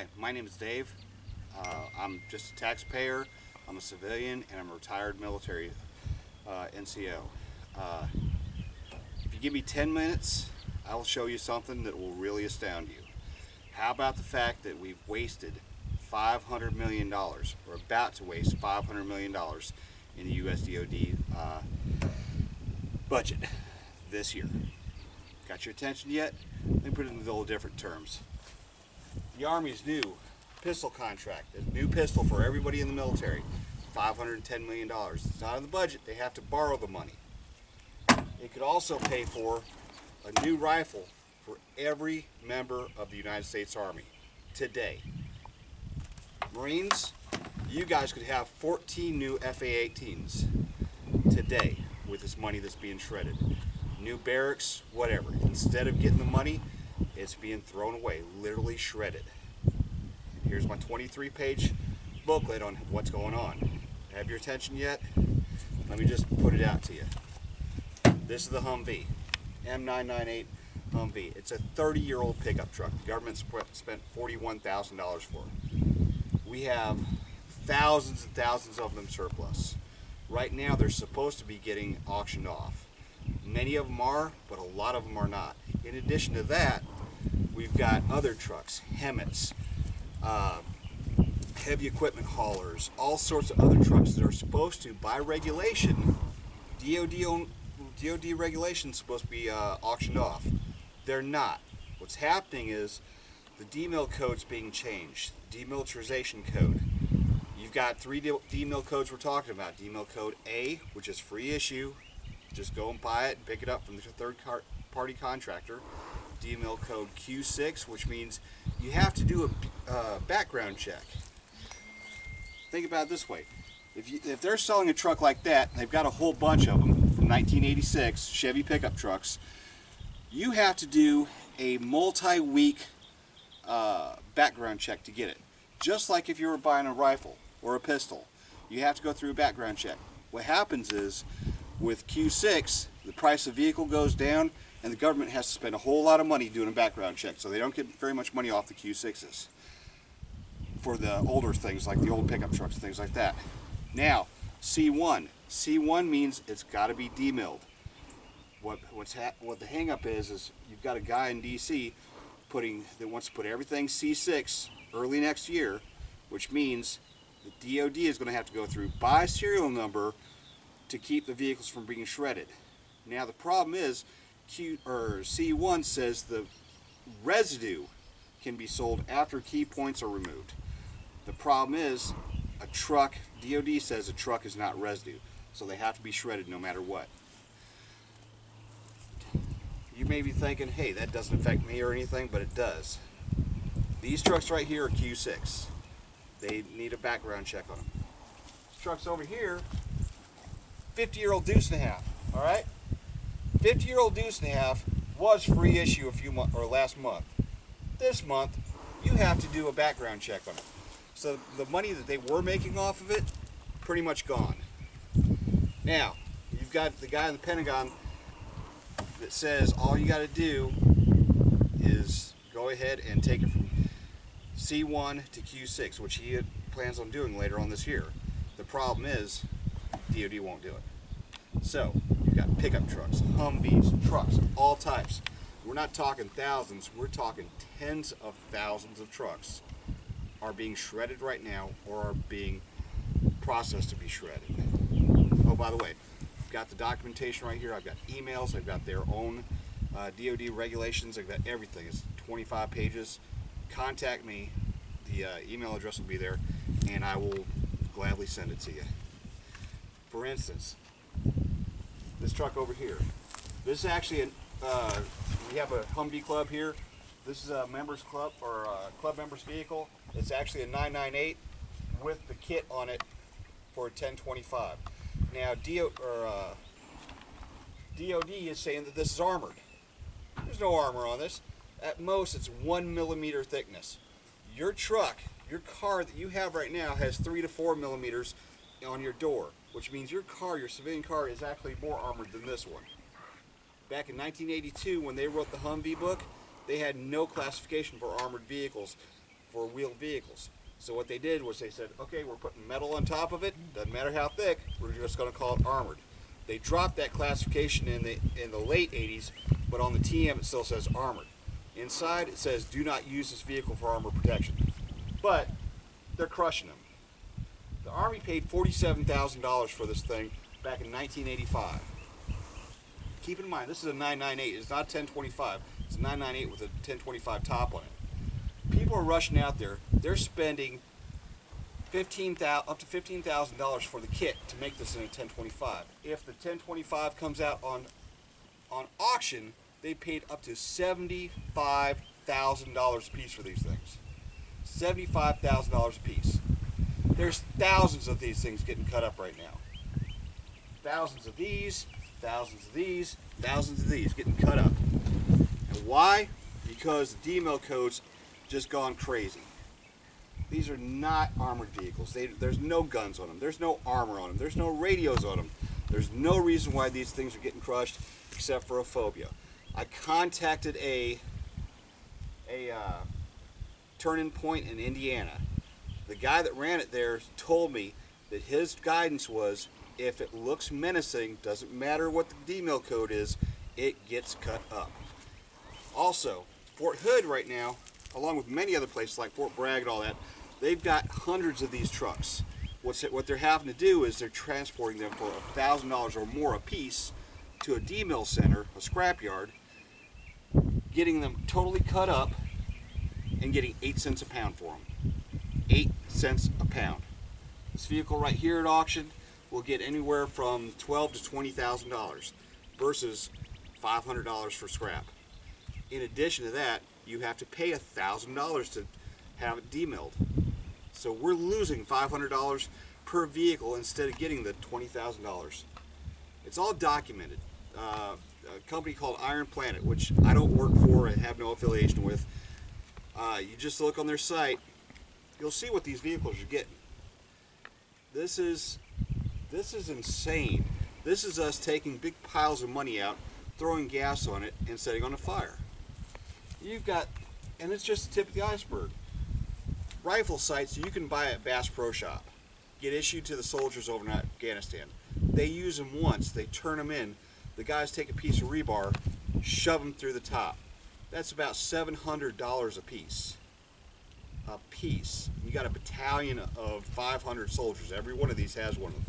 Hi, my name is Dave. I'm just a taxpayer, I'm a civilian, and I'm a retired military NCO. If you give me 10 minutes, I will show you something that will really astound you. How about the fact that we've wasted $500 million, or about to waste $500 million in the US DOD budget this year? Got your attention yet? Let me put it in a little different terms. The Army's new pistol contract, a new pistol for everybody in the military, $510 million. It's not in the budget, they have to borrow the money. It could also pay for a new rifle for every member of the United States Army today. Marines, you guys could have 14 new FA-18s today with this money that's being shredded. New barracks, whatever. Instead of getting the money, it's being thrown away, literally shredded. Here's my 23-page booklet on what's going on. Have your attention yet? Let me just put it out to you. This is the Humvee, M998 Humvee. It's a 30-year-old pickup truck. The government spent $41,000 for it. We have thousands and thousands of them surplus. Right now, they're supposed to be getting auctioned off. Many of them are, but a lot of them are not. In addition to that, we've got other trucks, HMMWs, heavy equipment haulers, all sorts of other trucks that are supposed to, by regulation, DOD regulation is supposed to be auctioned off. They're not. What's happening is the DEMIL code's being changed, demilitarization code. You've got three DEMIL codes we're talking about. DEMIL code A, which is free issue. Just go and buy it and pick it up from the third-party contractor. DEMIL code Q6, which means you have to do a background check. Think about it this way. If they're selling a truck like that, and they've got a whole bunch of them from 1986, Chevy pickup trucks, you have to do a multi-week background check to get it. Just like if you were buying a rifle or a pistol, you have to go through a background check. What happens is, with Q6, the price of the vehicle goes down, and the government has to spend a whole lot of money doing a background check, so they don't get very much money off the Q6s for the older things, like the old pickup trucks and things like that. Now, C1. C1 means it's got to be demilled. What the hang-up is you've got a guy in D.C. that wants to put everything C6 early next year, which means the DOD is going to have to go through by serial number to keep the vehicles from being shredded. Now the problem is C1 says the residue can be sold after key points are removed. The problem is a truck, DOD says a truck is not residue, so they have to be shredded no matter what. You may be thinking, hey, that doesn't affect me or anything, but it does. These trucks right here are Q6. They need a background check on them. These trucks over here, 50-year-old deuce and a half, all right? 50-year-old deuce and a half was free issue last month. This month, you have to do a background check on it. So the money that they were making off of it, pretty much gone. Now, you've got the guy in the Pentagon that says all you got to do is go ahead and take it from C1 to Q6, which he plans on doing later on this year. The problem is, DOD won't do it. So, you've got pickup trucks, Humvees, trucks of all types. We're not talking thousands, we're talking tens of thousands of trucks are being shredded right now or are being processed to be shredded. Oh, by the way, I've got the documentation right here. I've got emails, I've got their own DOD regulations, I've got everything. It's 25 pages. Contact me. The email address will be there, and I will gladly send it to you. For instance, this truck over here. This is actually we have a Humvee club here. This is a members club, or a club members vehicle. It's actually a 998 with the kit on it for a 1025. Now DOD is saying that this is armored. There's no armor on this. At most, it's 1 millimeter thickness. Your truck, your car that you have right now has 3 to 4 millimeters on your door, which means your car, your civilian car, is actually more armored than this one. Back in 1982, when they wrote the Humvee book, they had no classification for armored vehicles for wheeled vehicles. So what they did was they said, okay, we're putting metal on top of it, doesn't matter how thick, we're just going to call it armored. They dropped that classification in the late 80s, but on the TM it still says armored. Inside it says do not use this vehicle for armor protection. But they're crushing them. The Army paid $47,000 for this thing back in 1985. Keep in mind, this is a 998. It's not a 1025. It's a 998 with a 1025 top on it. People are rushing out there. They're spending up to $15,000 for the kit to make this in a 1025. If the 1025 comes out on auction, they paid up to $75,000 a piece for these things. $75,000 a piece. There's thousands of these things getting cut up right now. Thousands of these, thousands of these, thousands of these getting cut up. And why? Because the DEMIL code's just gone crazy. These are not armored vehicles. There's no guns on them. There's no armor on them. There's no radios on them. There's no reason why these things are getting crushed except for a phobia. I contacted a turn-in point in Indiana. The guy that ran it there told me that his guidance was if it looks menacing, doesn't matter what the DEMIL code is, it gets cut up. Also, Fort Hood right now, along with many other places like Fort Bragg and all that, they've got hundreds of these trucks. What they're having to do is they're transporting them for $1,000 or more a piece to a DEMIL center, a scrapyard, getting them totally cut up and getting 8 cents a pound for them. 8 cents a pound. This vehicle right here at auction will get anywhere from $12,000 to $20,000 versus $500 for scrap. In addition to that, you have to pay $1,000 to have it DEMIL'd. So we're losing $500 per vehicle instead of getting the $20,000. It's all documented. A company called Iron Planet, which I don't work for and have no affiliation with. You just look on their site, you'll see what these vehicles are getting. This is insane. This is us taking big piles of money out, throwing gas on it, and setting on a fire. You've got, and it's just the tip of the iceberg. Rifle sights you can buy at Bass Pro Shop, get issued to the soldiers over in Afghanistan. They use them once, they turn them in. The guys take a piece of rebar, shove them through the top. That's about $700 a piece. A piece. You got a battalion of 500 soldiers. Every one of these has one of them.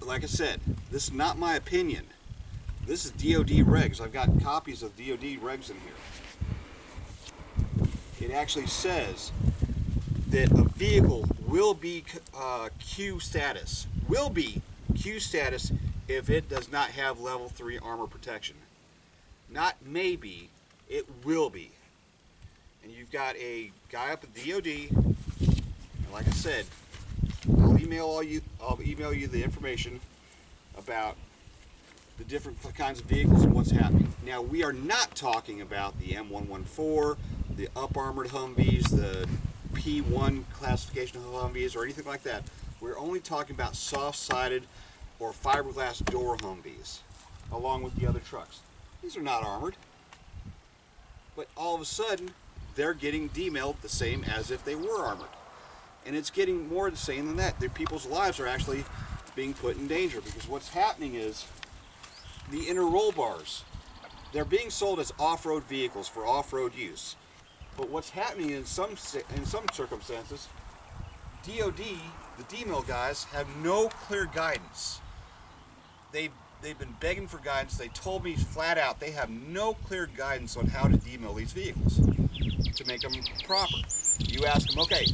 Like I said, this is not my opinion. This is DOD regs. I've got copies of DOD regs in here. It actually says that a vehicle will be Q status. Will be Q status if it does not have level 3 armor protection. Not maybe, it will be. And you've got a guy up at DOD, and like I said, I'll email you the information about the different kinds of vehicles and what's happening. Now, we are not talking about the M114, the up-armored Humvees, the P1 classification of Humvees, or anything like that. We're only talking about soft-sided or fiberglass door Humvees, along with the other trucks. These are not armored, but all of a sudden, they're getting DEMIL'd the same as if they were armored. And it's getting more insane than that. Their people's lives are actually being put in danger, because what's happening is the inner roll bars, they're being sold as off-road vehicles for off-road use. But what's happening in some circumstances, DOD, the DEMIL guys, have no clear guidance. They've been begging for guidance. They told me flat out they have no clear guidance on how to DEMIL these vehicles to make them proper. You ask them, okay,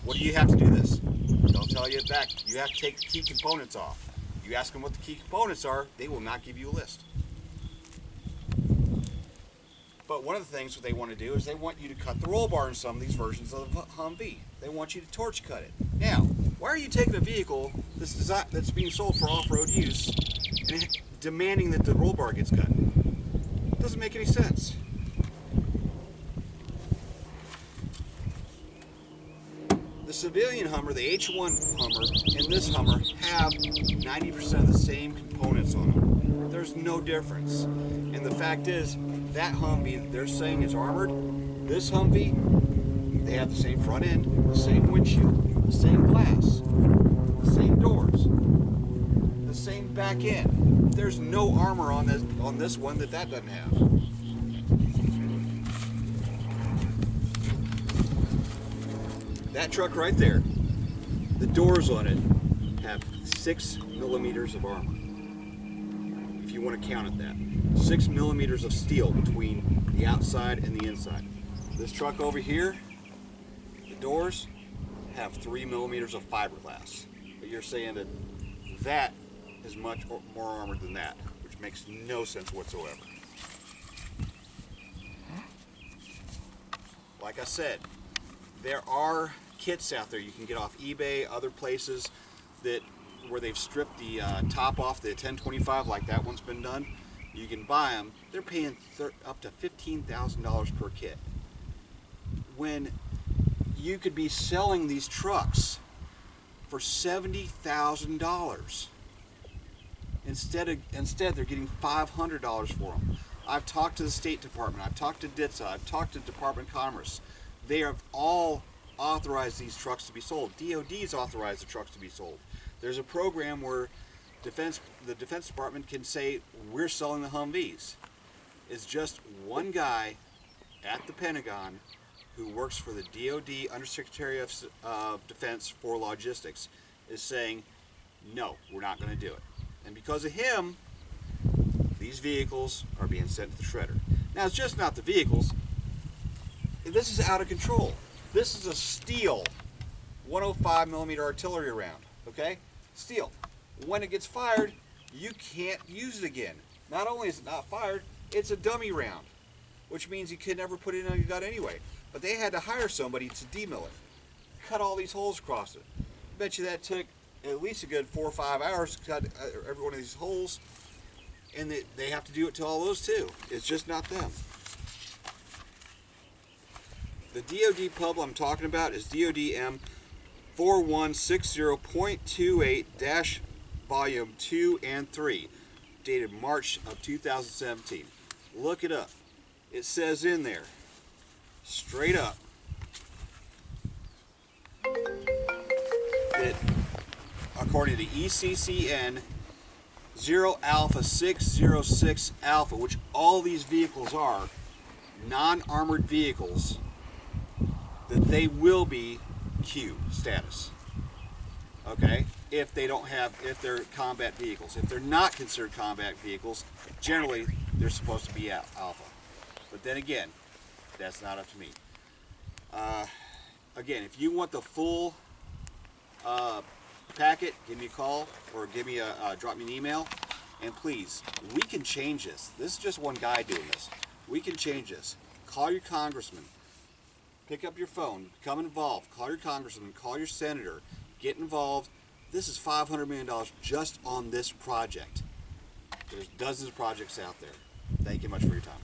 what do you have to do this? They'll tell you back, you have to take the key components off. You ask them what the key components are, they will not give you a list. But one of the things that they want to do is they want you to cut the roll bar in some of these versions of the Humvee. They want you to torch cut it. Now, why are you taking a vehicle that's being sold for off-road use and demanding that the roll bar gets cut? It doesn't make any sense. The civilian Hummer, the H1 Hummer, and this Hummer have 90% of the same components on them. There's no difference. And the fact is, that Humvee they're saying is armored. This Humvee, they have the same front end, the same windshield, the same glass, the same doors, the same back end. There's no armor on this one that doesn't have. That truck right there, the doors on it have 6 millimeters of armor. If you want to count it that. 6 millimeters of steel between the outside and the inside. This truck over here, the doors have 3 millimeters of fiberglass. But you're saying that that is much more armored than that, which makes no sense whatsoever. Like I said, there are kits out there you can get off eBay, other places where they've stripped the top off the 1025 like that one's been done. You can buy them. They're paying up to $15,000 per kit. When you could be selling these trucks for $70,000. Instead they're getting $500 for them. I've talked to the State Department, I've talked to DITSA, I've talked to Department of Commerce. They have all authorized these trucks to be sold. DOD's authorized the trucks to be sold. There's a program where the Defense Department can say, we're selling the Humvees. It's just one guy at the Pentagon who works for the DOD Undersecretary of Defense for Logistics is saying, no, we're not going to do it. And because of him, these vehicles are being sent to the shredder. Now, it's just not the vehicles. This is out of control. This is a steel 105 millimeter artillery round, okay? Steel. When it gets fired, you can't use it again. Not only is it not fired, it's a dummy round, which means you could never put it in your gun anyway. But they had to hire somebody to DEMIL it, cut all these holes across it. I bet you that took at least a good 4 or 5 hours to cut every one of these holes, and they have to do it to all those too. It's just not them. The DOD pub I'm talking about is DOD M4160.28- Volume 2 and 3, dated March of 2017. Look it up. It says in there, straight up, that according to ECCN 0 Alpha 606 Alpha, which all these vehicles are, non-armored vehicles, that they will be Q status. Okay? If they're combat vehicles. If they're not considered combat vehicles, generally they're supposed to be Alpha. But then again, that's not up to me. Again, if you want the full packet, give me a call or drop me an email. And please, we can change this. This is just one guy doing this. We can change this. Call your congressman. Pick up your phone. Become involved. Call your congressman. Call your senator. Get involved. This is $500 million just on this project. There's dozens of projects out there. Thank you much for your time.